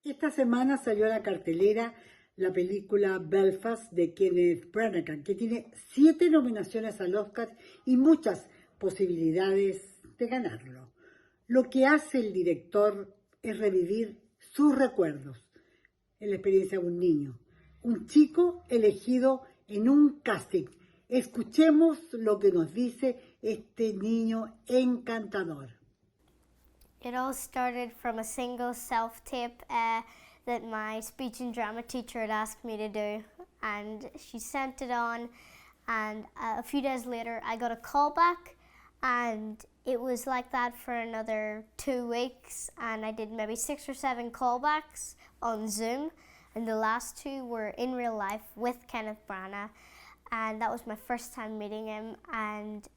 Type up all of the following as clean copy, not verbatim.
Esta semana salió a la cartelera la película Belfast de Kenneth Branagh, que tiene 7 nominaciones al Oscar y muchas posibilidades de ganarlo. Lo que hace el director es revivir sus recuerdos en la experiencia de un niño, un chico elegido en un casting. Escuchemos lo que nos dice este niño encantador. It all started from a single self-tape that my speech and drama teacher had asked me to do, and she sent it on, and a few days later I got a call back, and it was like that for another 2 weeks, and I did maybe 6 or 7 callbacks on Zoom, and the last 2 were in real life with Kenneth Branagh, and that was my first time meeting him, and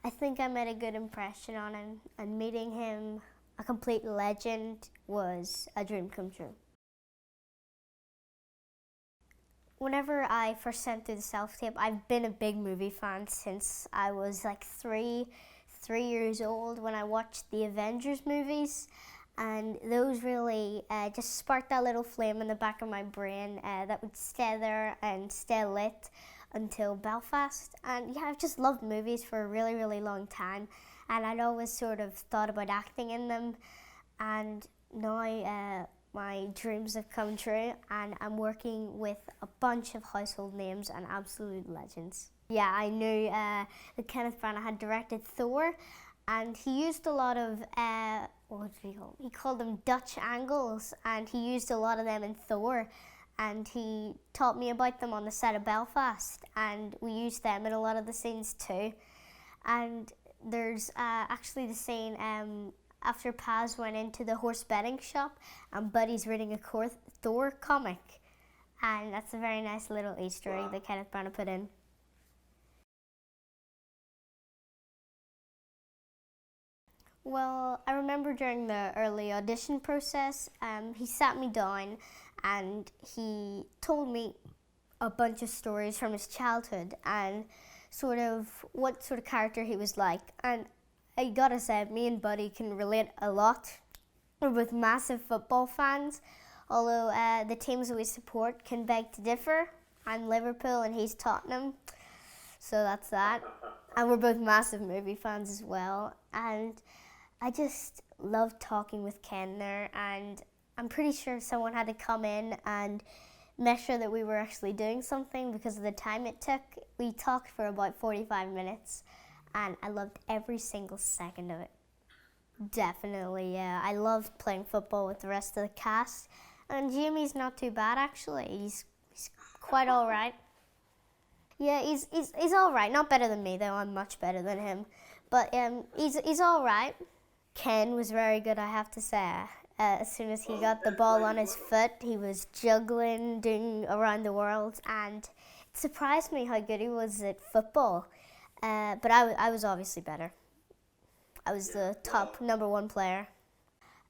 I think I made a good impression on him, and meeting him, a complete legend, was a dream come true. Whenever I first sent through the self-tape, I've been a big movie fan since I was like 3 years old when I watched the Avengers movies, and those really just sparked that little flame in the back of my brain that would stay there and stay lit until Belfast. And yeah, I've just loved movies for a really, really long time, and I'd always sort of thought about acting in them, and now my dreams have come true, and I'm working with a bunch of household names and absolute legends. Yeah, I knew that Kenneth Branagh had directed Thor, and he used a lot of, what did he call them? He called them Dutch angles, and he used a lot of them in Thor, and he taught me about them on the set of Belfast, and we used them in a lot of the scenes too. And there's actually the scene after Paz went into the horse betting shop and Buddy's reading a Thor comic, and that's a very nice little Easter egg that Kenneth Branagh put in. Well, I remember during the early audition process, he sat me down and he told me a bunch of stories from his childhood and sort of what sort of character he was like. And I gotta say, me and Buddy can relate a lot. We're both massive football fans, although the teams that we support can beg to differ. I'm Liverpool and he's Tottenham, so that's that. And we're both massive movie fans as well. And I just loved talking with Ken there, and I'm pretty sure someone had to come in and make sure that we were actually doing something because of the time it took. We talked for about 45 minutes, and I loved every single second of it. Definitely, yeah. I loved playing football with the rest of the cast, and Jamie's not too bad actually. He's quite all right. Yeah, he's all right. Not better than me though. I'm much better than him, but he's all right. Ken was very good, I have to say. As soon as he got the ball on his foot, he was juggling, doing around the world, and it surprised me how good he was at football. But I was obviously better. I was the top #1 player.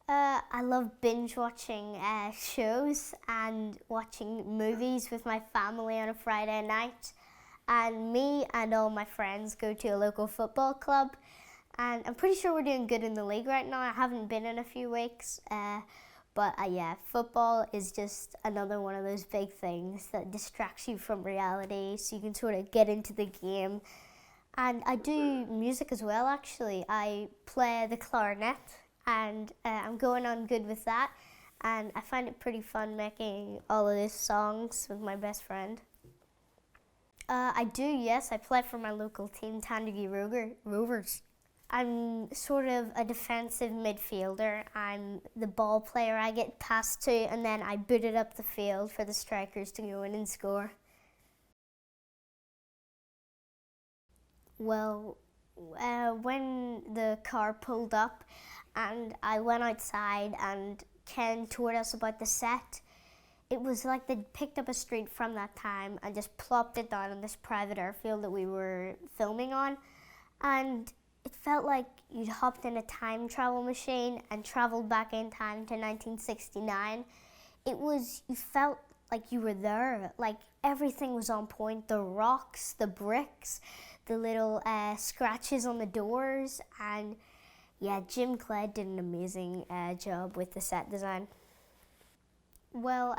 I love binge watching shows and watching movies with my family on a Friday night. And me and all my friends go to a local football club. And I'm pretty sure we're doing good in the league right now. I haven't been in a few weeks. But yeah, football is just another one of those big things that distracts you from reality so you can sort of get into the game. And I do music as well, actually. I play the clarinet, and I'm going on good with that. And I find it pretty fun making all of these songs with my best friend. I do, yes. I play for my local team, Tandragee Rovers. I'm sort of a defensive midfielder. I'm the ball player. I get passed to, and then I boot it up the field for the strikers to go in and score. Well, when the car pulled up and I went outside and Ken told us about the set, it was like they'd picked up a street from that time and just plopped it down on this private airfield that we were filming on. And it felt like you'd hopped in a time travel machine and traveled back in time to 1969. You felt like you were there, like everything was on point, the rocks, the bricks, the little scratches on the doors, and yeah, Jim Clegg did an amazing job with the set design. Well,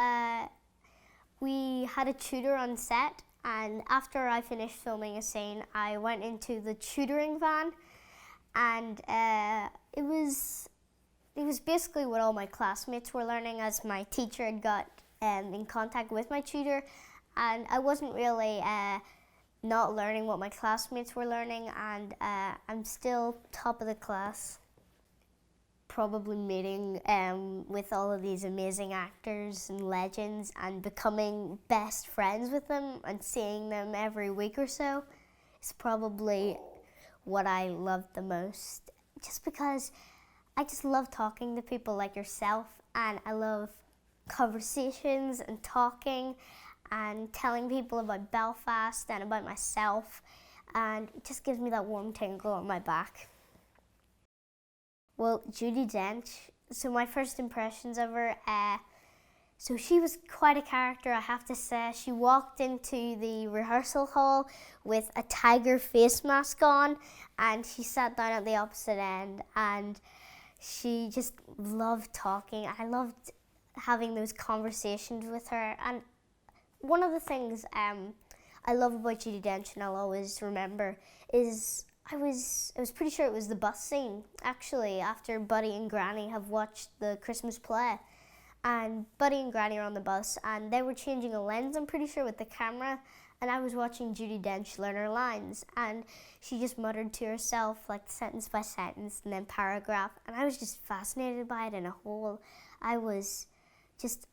we had a tutor on set, and after I finished filming a scene, I went into the tutoring van, and it was basically what all my classmates were learning, as my teacher had got in contact with my tutor, and I wasn't really not learning what my classmates were learning, and I'm still top of the class. Probably meeting with all of these amazing actors and legends and becoming best friends with them and seeing them every week or so is probably what I love the most. Just because I just love talking to people like yourself, and I love conversations and talking and telling people about Belfast and about myself, and it just gives me that warm tingle on my back. Well, Judi Dench, so my first impressions of her, so she was quite a character, I have to say. She walked into the rehearsal hall with a tiger face mask on, and she sat down at the opposite end, and she just loved talking. I loved having those conversations with her, and one of the things I love about Judi Dench, and I'll always remember, is I was pretty sure it was the bus scene, actually, after Buddy and Granny have watched the Christmas play. And Buddy and Granny are on the bus, and they were changing a lens, I'm pretty sure, with the camera. And I was watching Judi Dench learn her lines, and she just muttered to herself, like sentence by sentence, and then paragraph. And I was just fascinated by it in a whole. I was just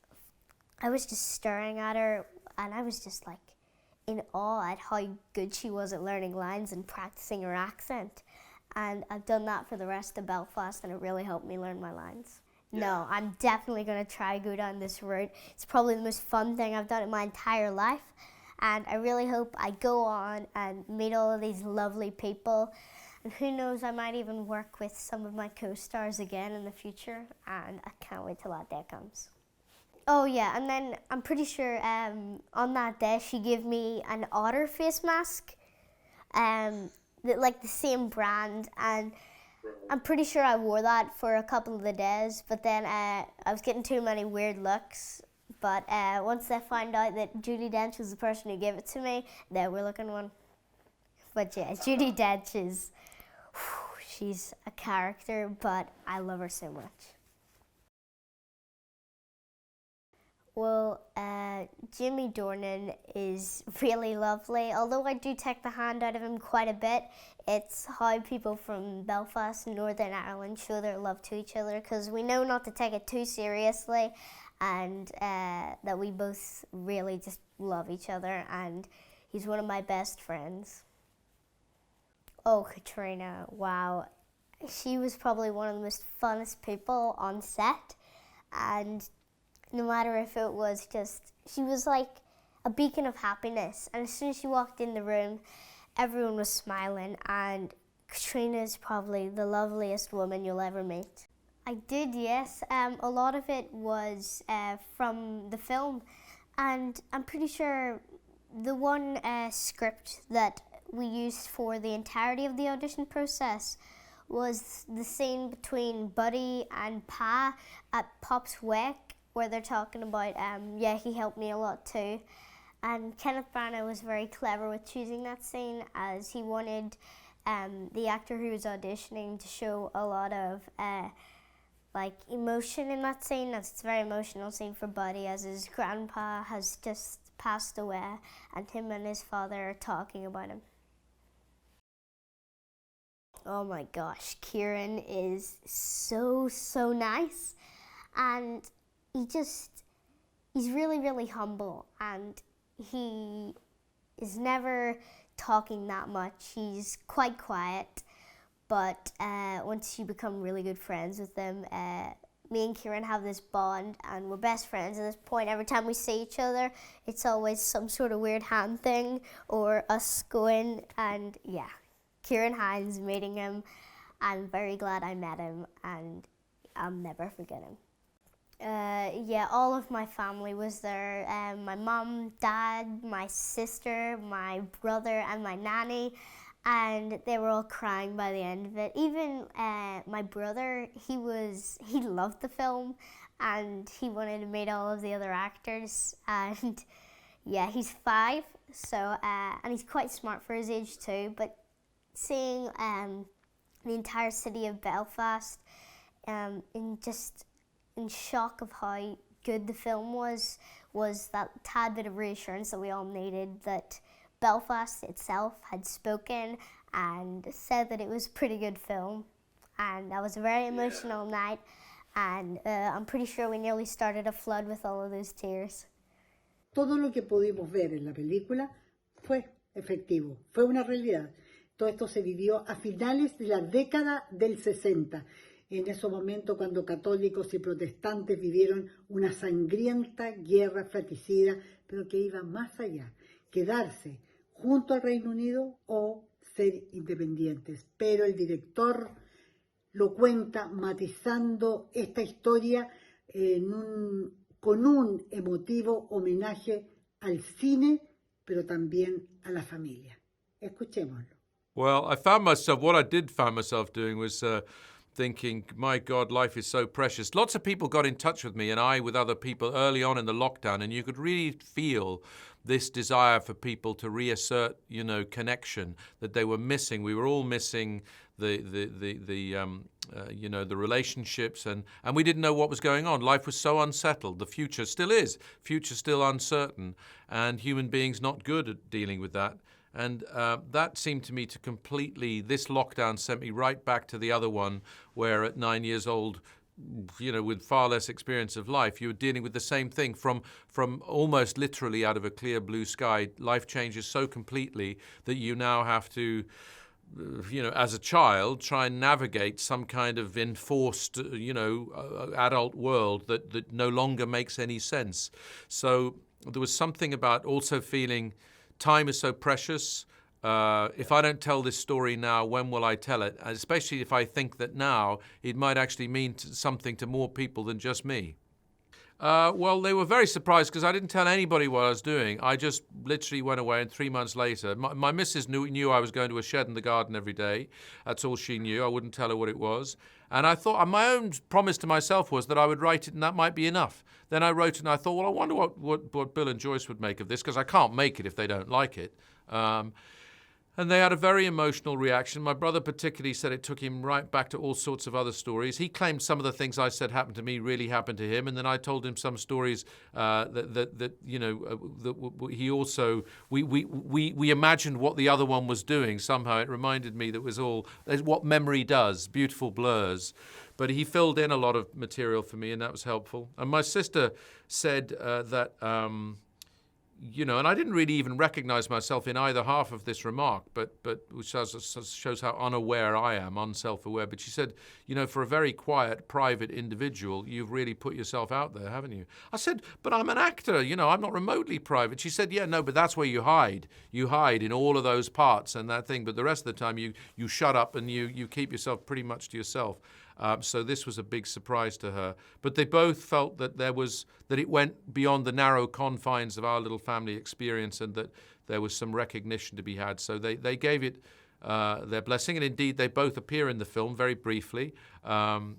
staring at her, and I was just like in awe at how good she was at learning lines and practicing her accent. And I've done that for the rest of Belfast, and it really helped me learn my lines. Yeah. No, I'm definitely going to try go down this route. It's probably the most fun thing I've done in my entire life, and I really hope I go on and meet all of these lovely people, and who knows, I might even work with some of my co-stars again in the future, and I can't wait till that day comes. Oh yeah, and then I'm pretty sure on that day she gave me an otter face mask, like the same brand, and I'm pretty sure I wore that for a couple of the days, but then I was getting too many weird looks. But once they found out that Judi Dench was the person who gave it to me, they were looking one. But yeah, Judi Dench is, she's a character, but I love her so much. Well, Jamie Dornan is really lovely. Although I do take the hand out of him quite a bit, it's how people from Belfast and Northern Ireland show their love to each other, because we know not to take it too seriously, and that we both really just love each other, and he's one of my best friends. Oh, Katrina, wow. She was probably one of the most funnest people on set, and no matter if it was just, she was like a beacon of happiness. And as soon as she walked in the room, everyone was smiling, and Katrina is probably the loveliest woman you'll ever meet. I did, yes. A lot of it was from the film, and I'm pretty sure the one script that we used for the entirety of the audition process was the scene between Buddy and Pa at Pop's wake, where they're talking about, he helped me a lot too. And Kenneth Branagh was very clever with choosing that scene, as he wanted the actor who was auditioning to show a lot of emotion in that scene. It's a very emotional scene for Buddy, as his grandpa has just passed away, and him and his father are talking about him. Oh my gosh, Kieran is so nice, and he's really, really humble, and he is never talking that much. He's quite quiet, but once you become really good friends with him, me and Kieran have this bond, and we're best friends at this point. Every time we see each other, it's always some sort of weird hand thing, or us going, and yeah. Kieran Hines, meeting him, I'm very glad I met him, and I'll never forget him. All of my family was there. My mum, dad, my sister, my brother, and my nanny, and they were all crying by the end of it. Even my brother, he loved the film, and he wanted to meet all of the other actors. And yeah, he's 5, so and he's quite smart for his age too. But seeing the entire city of Belfast, in shock of how good the film was that tad bit of reassurance that we all needed, that Belfast itself had spoken and said that it was a pretty good film. And that was a very emotional night, and I'm pretty sure we nearly started a flood with all of those tears. Todo lo que pudimos ver en la película fue efectivo, fue una realidad. Todo esto se vivió a finales de la década del 60, en ese momento cuando católicos y protestantes vivieron una sangrienta guerra fratricida, pero que iba más allá, quedarse junto al Reino Unido o ser independientes. Pero el director lo cuenta matizando esta historia con un emotivo homenaje al cine, pero también a la familia. Escuchémoslo. Well, what I did find myself doing was thinking, my God, life is so precious. Lots of people got in touch with me, and I with other people early on in the lockdown, and you could really feel this desire for people to reassert, connection that they were missing. We were all missing the relationships, and we didn't know what was going on. Life was so unsettled. The future still is. Future still uncertain, and human beings not good at dealing with that. And that seemed to me to this lockdown sent me right back to the other one, where at 9 years old, with far less experience of life, you were dealing with the same thing from almost literally out of a clear blue sky. Life changes so completely that you now have to, as a child, try and navigate some kind of enforced, adult world that no longer makes any sense. So there was something about also feeling time is so precious. If I don't tell this story now, when will I tell it? Especially if I think that now it might actually mean something to more people than just me. Well, they were very surprised because I didn't tell anybody what I was doing. I just literally went away, and 3 months later, my missus knew I was going to a shed in the garden every day. That's all she knew. I wouldn't tell her what it was. And I thought, my own promise to myself was that I would write it and that might be enough. Then I wrote it and I thought, well, I wonder what Bill and Joyce would make of this, because I can't make it if they don't like it. And they had a very emotional reaction. My brother particularly said it took him right back to all sorts of other stories. He claimed some of the things I said happened to me really happened to him, and then I told him some stories that he also we imagined what the other one was doing. Somehow it reminded me that was all what memory does, beautiful blurs. But he filled in a lot of material for me, and that was helpful. And my sister said that. And I didn't really even recognize myself in either half of this remark, but which shows how unaware I am, unself-aware. But she said, for a very quiet, private individual, you've really put yourself out there, haven't you? I said, but I'm an actor, I'm not remotely private. She said, yeah, no, but that's where you hide. You hide in all of those parts and that thing, but the rest of the time you shut up and you keep yourself pretty much to yourself. So this was a big surprise to her. But they both felt that it went beyond the narrow confines of our little family experience, and that there was some recognition to be had. So they gave it their blessing, and indeed they both appear in the film very briefly. So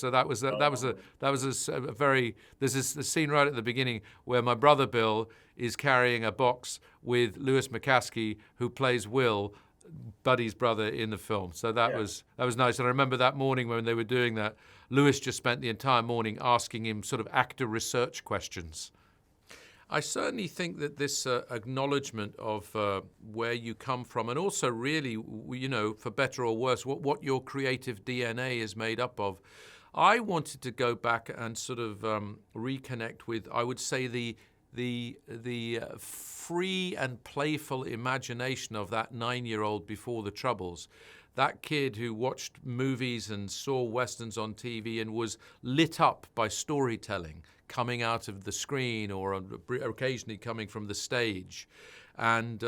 that was a very. There's this scene right at the beginning where my brother Bill is carrying a box with Lewis McCaskey, who plays Will, Buddy's brother, in the film. So that was nice. And I remember that morning when they were doing that, Lewis just spent the entire morning asking him sort of actor research questions. I certainly think that this acknowledgement of where you come from, and also really, for better or worse, what your creative DNA is made up of. I wanted to go back and sort of reconnect with, I would say, the free and playful imagination of that 9-year-old before the Troubles. That kid who watched movies and saw Westerns on TV and was lit up by storytelling coming out of the screen or occasionally coming from the stage. And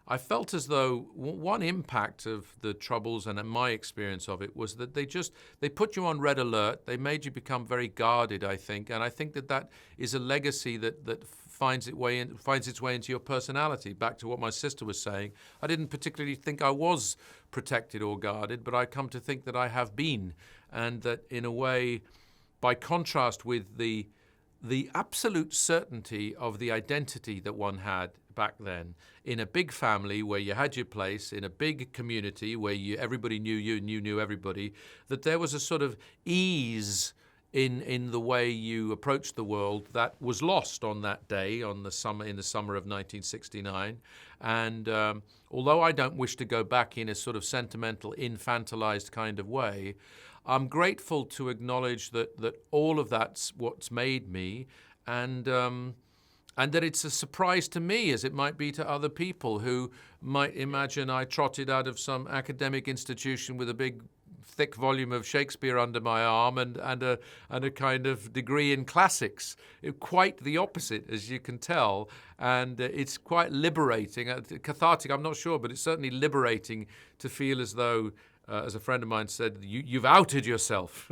I felt as though one impact of the Troubles and my experience of it was that they put you on red alert. They made you become very guarded, I think. And I think that is a legacy that finds its way into your personality. Back to what my sister was saying, I didn't particularly think I was protected or guarded, but I come to think that I have been. and that in a way, by contrast with the absolute certainty of the identity that one had back then, in a big family where you had your place, in a big community where everybody knew you and you knew everybody, that there was a sort of ease in the way you approached the world that was lost on that day in the summer of 1969. And although I don't wish to go back in a sort of sentimental, infantilized kind of way, I'm grateful to acknowledge that all of that's what's made me, and that it's a surprise to me, as it might be to other people who might imagine I trotted out of some academic institution with a big thick volume of Shakespeare under my arm and a kind of degree in classics. Quite the opposite, as you can tell, and it's quite liberating, cathartic. I'm not sure, but it's certainly liberating to feel as though, as a friend of mine said, you've outed yourself.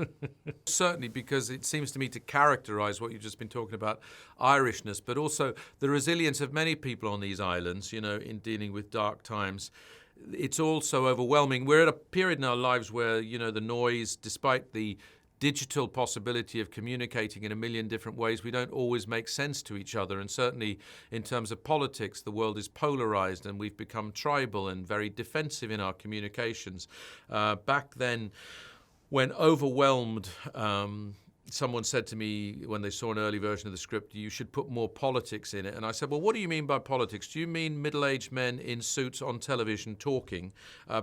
Certainly, because it seems to me to characterize what you've just been talking about, Irishness, but also the resilience of many people on these islands, in dealing with dark times. It's also overwhelming. We're at a period in our lives where, the noise, despite the digital possibility of communicating in a million different ways, we don't always make sense to each other. And certainly in terms of politics, the world is polarized and we've become tribal and very defensive in our communications. Back then, when overwhelmed, someone said to me when they saw an early version of the script, you should put more politics in it. And I said, well, what do you mean by politics? Do you mean middle-aged men in suits on television talking?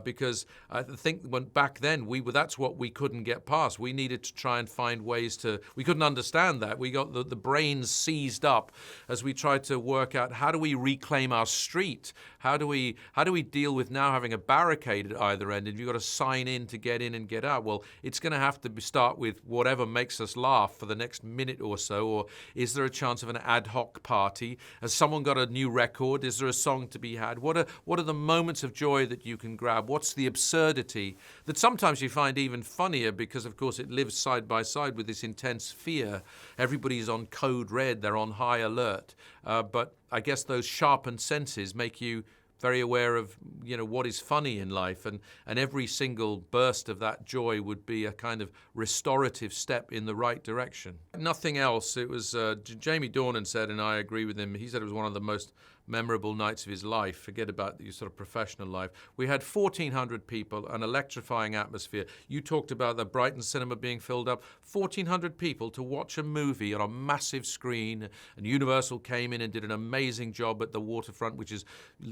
Because I think back then, that's what we couldn't get past. We needed to try and find ways we couldn't understand that. We got the brains seized up as we tried to work out, how do we reclaim our street? How do we deal with now having a barricade at either end, and you've got to sign in to get in and get out? Well, it's going to have to start with whatever makes us laugh for the next minute or so, or is there a chance of an ad hoc party? Has someone got a new record? Is there a song to be had? What are the moments of joy that you can grab? What's the absurdity that sometimes you find even funnier because, of course, it lives side by side with this intense fear. Everybody's on code red, they're on high alert. But I guess those sharpened senses make you very aware of, what is funny in life, and every single burst of that joy would be a kind of restorative step in the right direction. Nothing else. It was, Jamie Dornan said, and I agree with him, he said it was one of the most memorable nights of his life. Forget about your sort of professional life. We had 1,400 people, an electrifying atmosphere. You talked about the Brighton cinema being filled up. 1,400 people to watch a movie on a massive screen. And Universal came in and did an amazing job at the waterfront, which is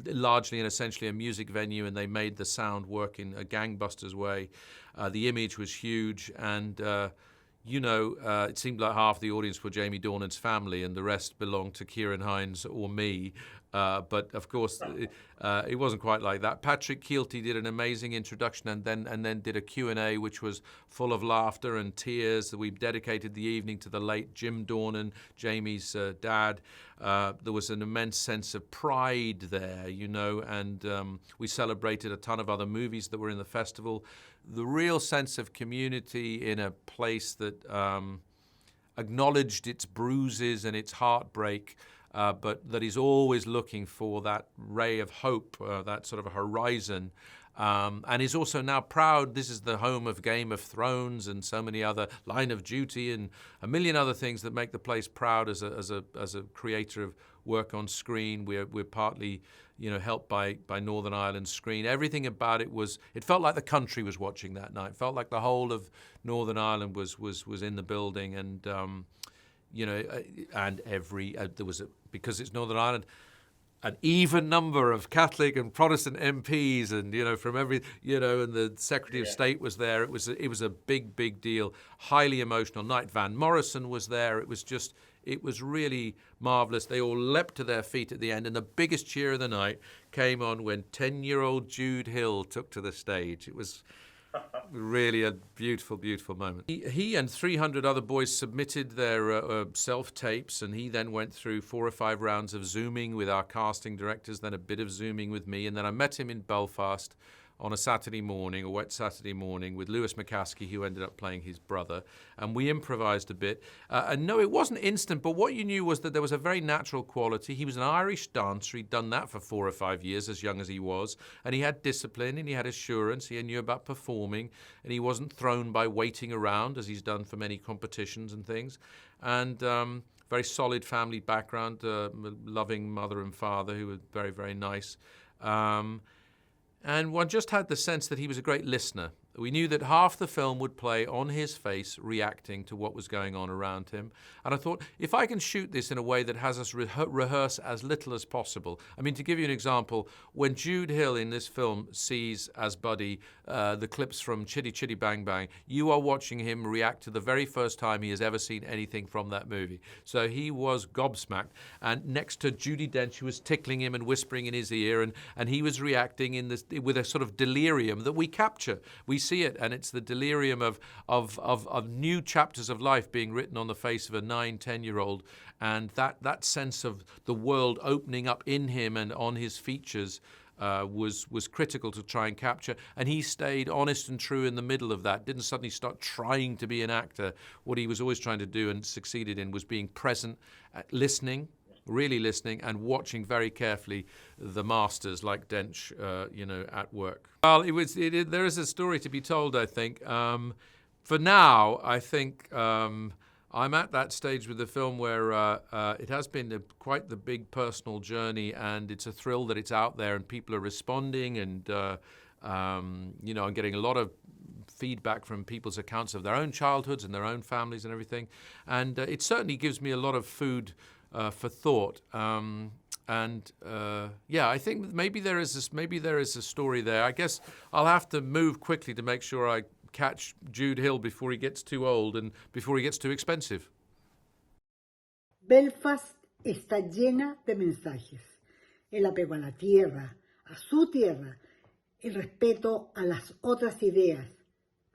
largely and essentially a music venue, and they made the sound work in a gangbusters way. The image was huge, and it seemed like half the audience were Jamie Dornan's family and the rest belonged to Kieran Hines or me. But of course, it wasn't quite like that. Patrick Keelty did an amazing introduction and then did a Q&A which was full of laughter and tears. We dedicated the evening to the late Jim Dornan, Jamie's dad. There was an immense sense of pride there, and we celebrated a ton of other movies that were in the festival. The real sense of community in a place that acknowledged its bruises and its heartbreak, but that is always looking for that ray of hope, that sort of a horizon, and is also now proud. This is the home of Game of Thrones and so many other, Line of Duty and a million other things that make the place proud as a creator of work on screen. We're partly helped by Northern Ireland Screen. Everything about it felt like the country was watching that night. It felt like the whole of Northern Ireland was in the building, and there was because it's Northern Ireland, an even number of Catholic and Protestant MPs, and from every, and the Secretary of State was there. It was a big deal, highly emotional night. Van Morrison was there. It was really marvelous. They all leapt to their feet at the end, and the biggest cheer of the night came on when 10-year-old Jude Hill took to the stage. It was really a beautiful moment. He and 300 other boys submitted their self-tapes, and he then went through 4 or 5 rounds of Zooming with our casting directors, then a bit of Zooming with me, and then I met him in Belfast on a Saturday morning, a wet Saturday morning, with Lewis McCaskey, who ended up playing his brother, and we improvised a bit. And no, it wasn't instant, but what you knew was that there was a very natural quality. He was an Irish dancer. He'd done that for 4 or 5 years, as young as he was, and he had discipline, and he had assurance. He knew about performing, and he wasn't thrown by waiting around, as he's done for many competitions and things. And very solid family background, loving mother and father who were very, very nice. And one just had the sense that he was a great listener. We knew that half the film would play on his face, reacting to what was going on around him. And I thought, if I can shoot this in a way that has us rehearse as little as possible. I mean, to give you an example, when Jude Hill in this film sees as Buddy the clips from Chitty Chitty Bang Bang, you are watching him react to the very first time he has ever seen anything from that movie. So he was gobsmacked. And next to Judi Dench, who was tickling him and whispering in his ear, and he was reacting with a sort of delirium that we capture. We see it, and it's the delirium of new chapters of life being written on the face of a 9-10-year-old, and that sense of the world opening up in him and on his features was critical to try and capture. And he stayed honest and true in the middle of that, didn't suddenly start trying to be an actor. What he was always trying to do and succeeded in was being present, listening, really listening, and watching very carefully the masters like Dench, at work. Well, there is a story to be told, I think. For now, I think I'm at that stage with the film where it has been quite the big personal journey, and it's a thrill that it's out there and people are responding, and I'm getting a lot of feedback from people's accounts of their own childhoods and their own families and everything. And it certainly gives me a lot of food for thought, I think maybe there is a story there. I guess I'll have to move quickly to make sure I catch Jude Hill before he gets too old and before he gets too expensive. Belfast está llena de mensajes: el apego a la tierra, a su tierra, el respeto a las otras ideas.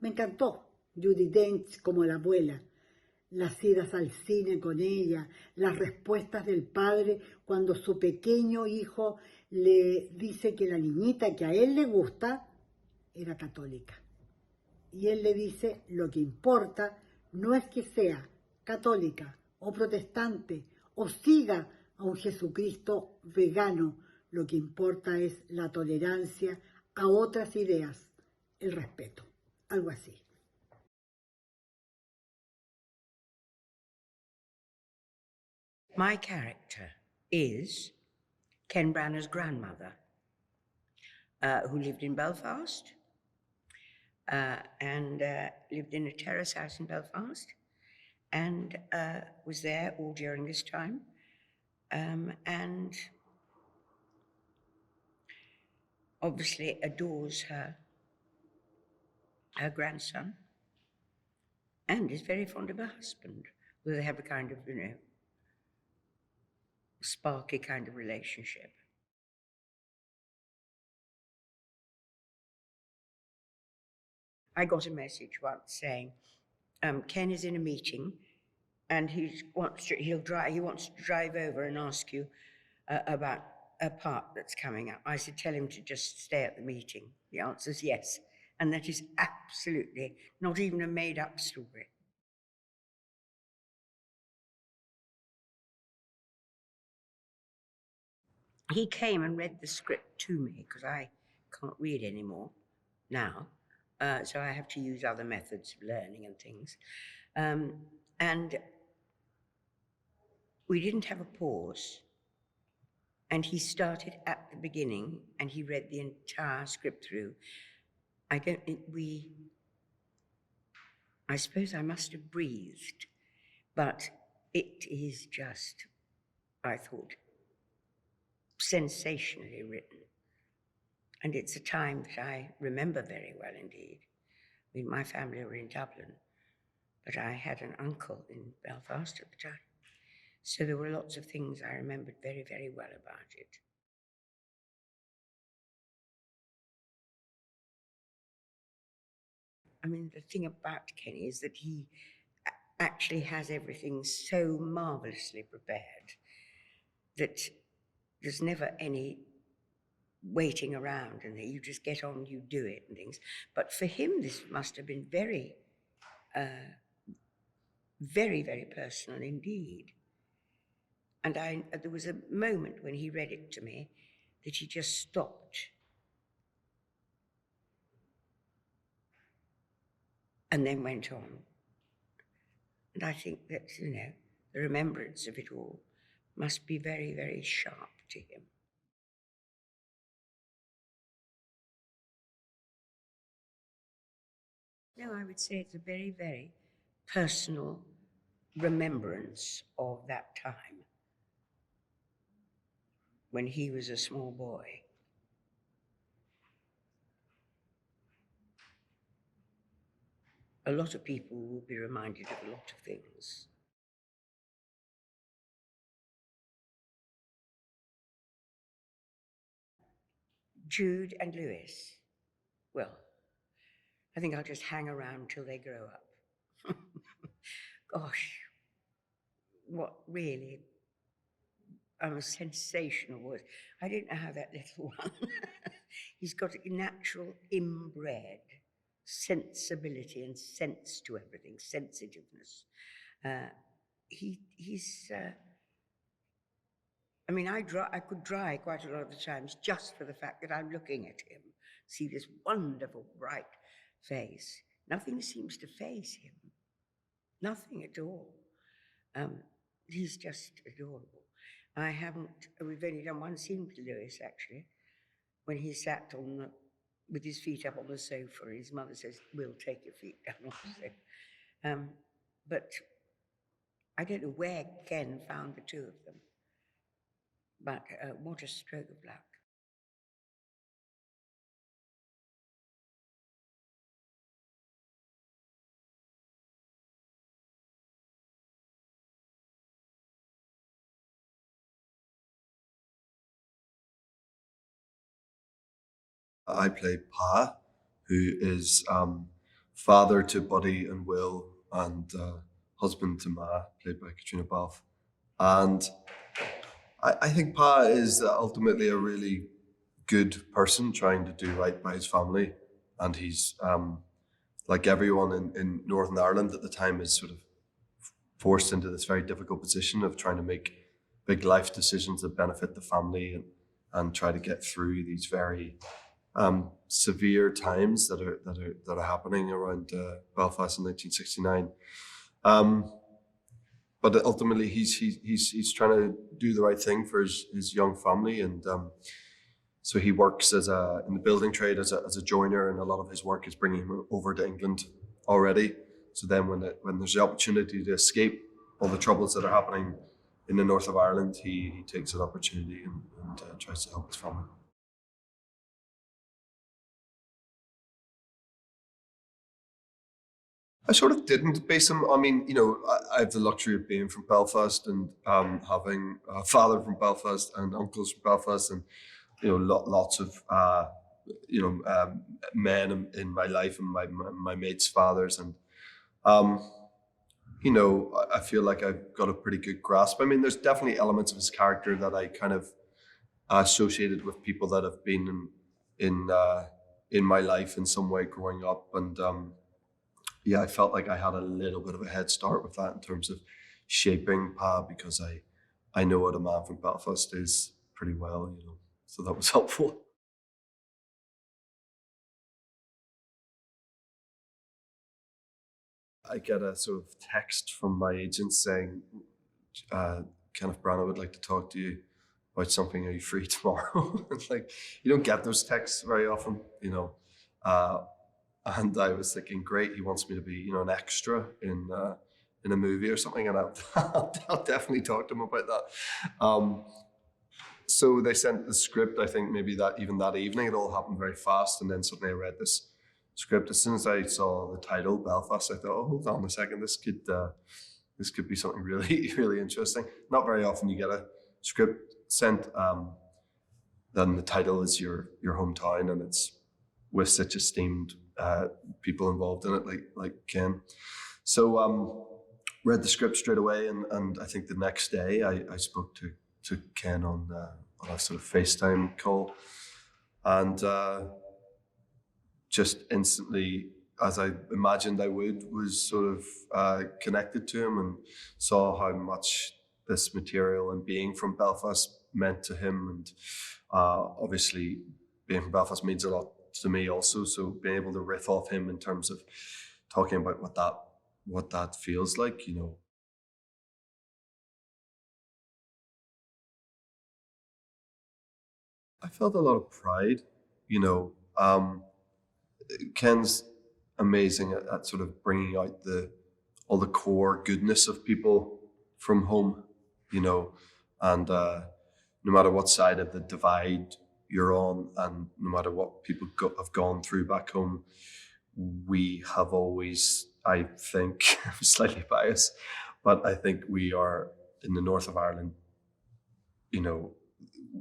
Me encantó Judi Dench como la abuela. Las idas al cine con ella, las respuestas del padre cuando su pequeño hijo le dice que la niñita que a él le gusta era católica. Y él le dice, lo que importa no es que sea católica o protestante o siga a un Jesucristo vegano, lo que importa es la tolerancia a otras ideas, el respeto, algo así. My character is Ken Branagh's grandmother, who lived in Belfast and lived in a terrace house in Belfast, and was there all during this time, and obviously adores her grandson, and is very fond of her husband, where they have a kind of, sparky kind of relationship. I got a message once saying, Ken is in a meeting and he wants to drive over and ask you about a part that's coming up. I said, tell him to just stay at the meeting. The answer is yes. And that is absolutely not even a made-up story. He came and read the script to me because I can't read anymore now. So I have to use other methods of learning and things. And we didn't have a pause. And he started at the beginning and he read the entire script through. I suppose I must have breathed, but it is just, I thought, sensationally written. And it's a time that I remember very well indeed. I mean, my family were in Dublin, but I had an uncle in Belfast at the time. So there were lots of things I remembered very, very well about it. I mean, the thing about Kenny is that he actually has everything so marvelously prepared that there's never any waiting around and you just get on, you do it and things. But for him, this must have been very, very, very personal indeed. And there was a moment when he read it to me that he just stopped. And then went on. And I think that, you know, the remembrance of it all must be very, very sharp to him. No, I would say it's a very, very personal remembrance of that time when he was a small boy. A lot of people will be reminded of a lot of things. Jude and Lewis, well, I think I'll just hang around till they grow up. Gosh, what really sensational was. I don't know how that little one, he's got a natural inbred sensibility and sense to everything, sensitiveness. I mean, I could dry quite a lot of the times just for the fact that I'm looking at him, see this wonderful, bright face. Nothing seems to faze him. Nothing at all. He's just adorable. We've only done one scene with Lewis, actually, when he sat with his feet up on the sofa. His mother says, "We'll take your feet down on the sofa." But I don't know where Ken found the two of them. But what a stroke of luck. I play Pa, who is father to Buddy and Will and husband to Ma, played by Katrina Balfe. And I think Pa is ultimately a really good person trying to do right by his family. And he's, like everyone in Northern Ireland at the time, is sort of forced into this very difficult position of trying to make big life decisions that benefit the family and try to get through these very severe times that are happening around Belfast in 1969. But ultimately, he's trying to do the right thing for his young family, and so he works in the building trade as a joiner, and a lot of his work is bringing him over to England already. So then, when there's the opportunity to escape all the troubles that are happening in the north of Ireland, he takes that opportunity and tries to help his family. I sort of didn't base him. I mean, you know, I have the luxury of being from Belfast and having a father from Belfast and uncles from Belfast, and you know, lots of men in my life and my mates' fathers, and you know, I feel like I've got a pretty good grasp. I mean, there's definitely elements of his character that I kind of associated with people that have been in my life in some way growing up, and yeah, I felt like I had a little bit of a head start with that in terms of shaping Pa, because I know what a man from Belfast is pretty well, you know, so that was helpful. I get a sort of text from my agent saying, Kenneth Branagh would like to talk to you about something. Are you free tomorrow? It's like, you don't get those texts very often, you know. And I was thinking, great, he wants me to be, you know, an extra in a movie or something, and I'll definitely talk to him about that. So they sent the script, I think maybe that evening. It all happened very fast, and then suddenly I read this script. As soon as I saw the title, Belfast, I thought, oh, hold on a second, this could be something really, really interesting. Not very often you get a script sent, then the title is your hometown, and it's with such esteemed people involved in it, like Ken. So read the script straight away, and I think the next day I spoke to Ken on a sort of FaceTime call, and just instantly, as I imagined I would, was sort of connected to him and saw how much this material and being from Belfast meant to him. And obviously, being from Belfast means a lot to me also. So being able to riff off him in terms of talking about what that feels like, you know. I felt a lot of pride, you know. Ken's amazing at sort of bringing out all the core goodness of people from home, you know, and no matter what side of the divide you're on, and no matter what people have gone through back home, we have always, I think, I'm slightly biased, but I think we are in the north of Ireland, you know,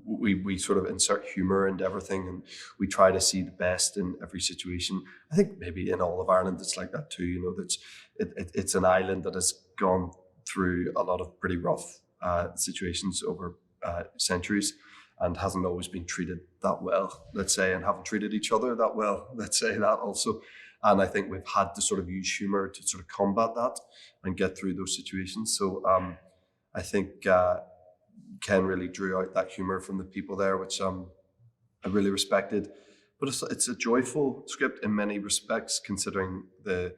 we sort of insert humor into everything, and we try to see the best in every situation. I think maybe in all of Ireland it's like that too. You know, it's an island that has gone through a lot of pretty rough situations over centuries, and hasn't always been treated that well, let's say, and haven't treated each other that well, let's say that also. And I think we've had to sort of use humor to sort of combat that and get through those situations. So I think Ken really drew out that humor from the people there, which I really respected. But it's a joyful script in many respects, considering the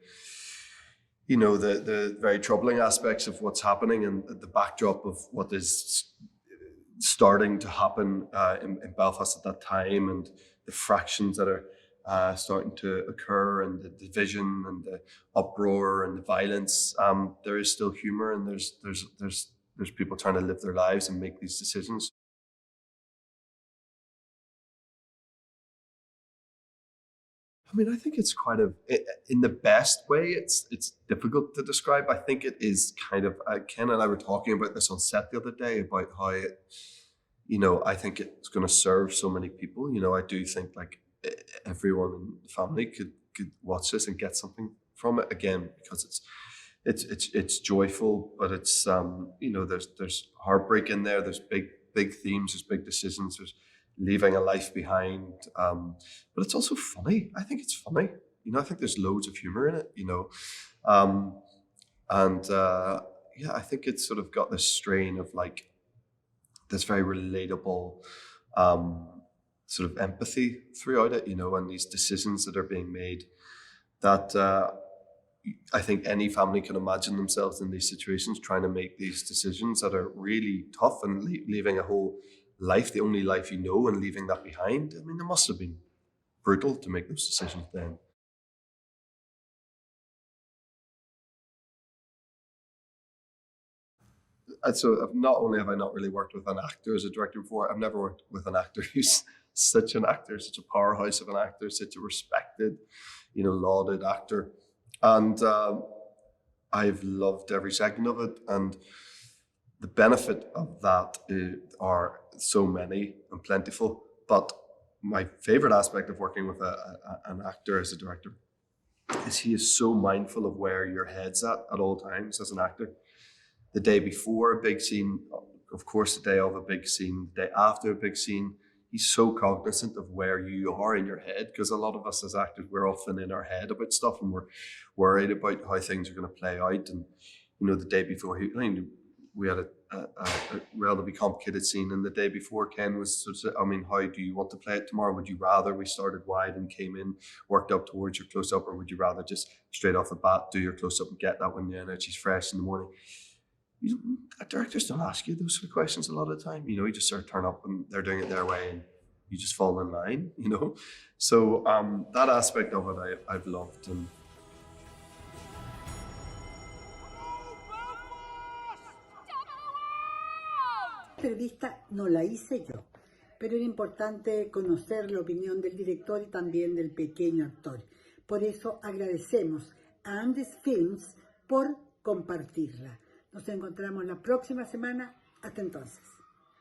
very troubling aspects of what's happening and the backdrop of what is starting to happen in Belfast at that time, and the fractions that are starting to occur, and the division and the uproar and the violence. There is still humor, and there's people trying to live their lives and make these decisions. I mean, I think it's in the best way, it's difficult to describe. I think it is kind of, Ken and I were talking about this on set the other day, about how I think it's going to serve so many people. You know, I do think like everyone in the family could watch this and get something from it, again, because it's joyful, but it's there's heartbreak in there. There's big themes. There's big decisions. There's leaving a life behind. But it's also funny. I think it's funny. You know, I think there's loads of humor in it. You know, I think it's sort of got this strain of like this very relatable sort of empathy throughout it. You know, and these decisions that are being made that. I think any family can imagine themselves in these situations, trying to make these decisions that are really tough, and leaving a whole life, the only life you know, and leaving that behind. I mean, it must have been brutal to make those decisions then. And so not only have I not really worked with an actor as a director before, I've never worked with an actor who's such an actor, such a powerhouse of an actor, such a respected, lauded actor. And I've loved every second of it. And the benefit of that are so many and plentiful. But my favorite aspect of working with an actor as a director is he is so mindful of where your head's at all times as an actor. The day before a big scene, of course, the day of a big scene, the day after a big scene, he's so cognizant of where you are in your head, because a lot of us as actors, we're often in our head about stuff, and we're worried about how things are going to play out. And, the day before, we had a relatively complicated scene, and the day before, Ken was sort of, how do you want to play it tomorrow? Would you rather we started wide and came in, worked up towards your close-up, or would you rather just straight off the bat do your close-up and get that when the energy's fresh in the morning? Directors don't ask you those sort of questions a lot of the time. You just sort of turn up and they're doing it their way, and you just fall in line, So that aspect of it I've loved. And La entrevista no la hice yo, pero era importante conocer la opinión del director y también del pequeño actor. Por eso agradecemos a Andes Films por compartirla. Nos encontramos la próxima semana. Hasta entonces.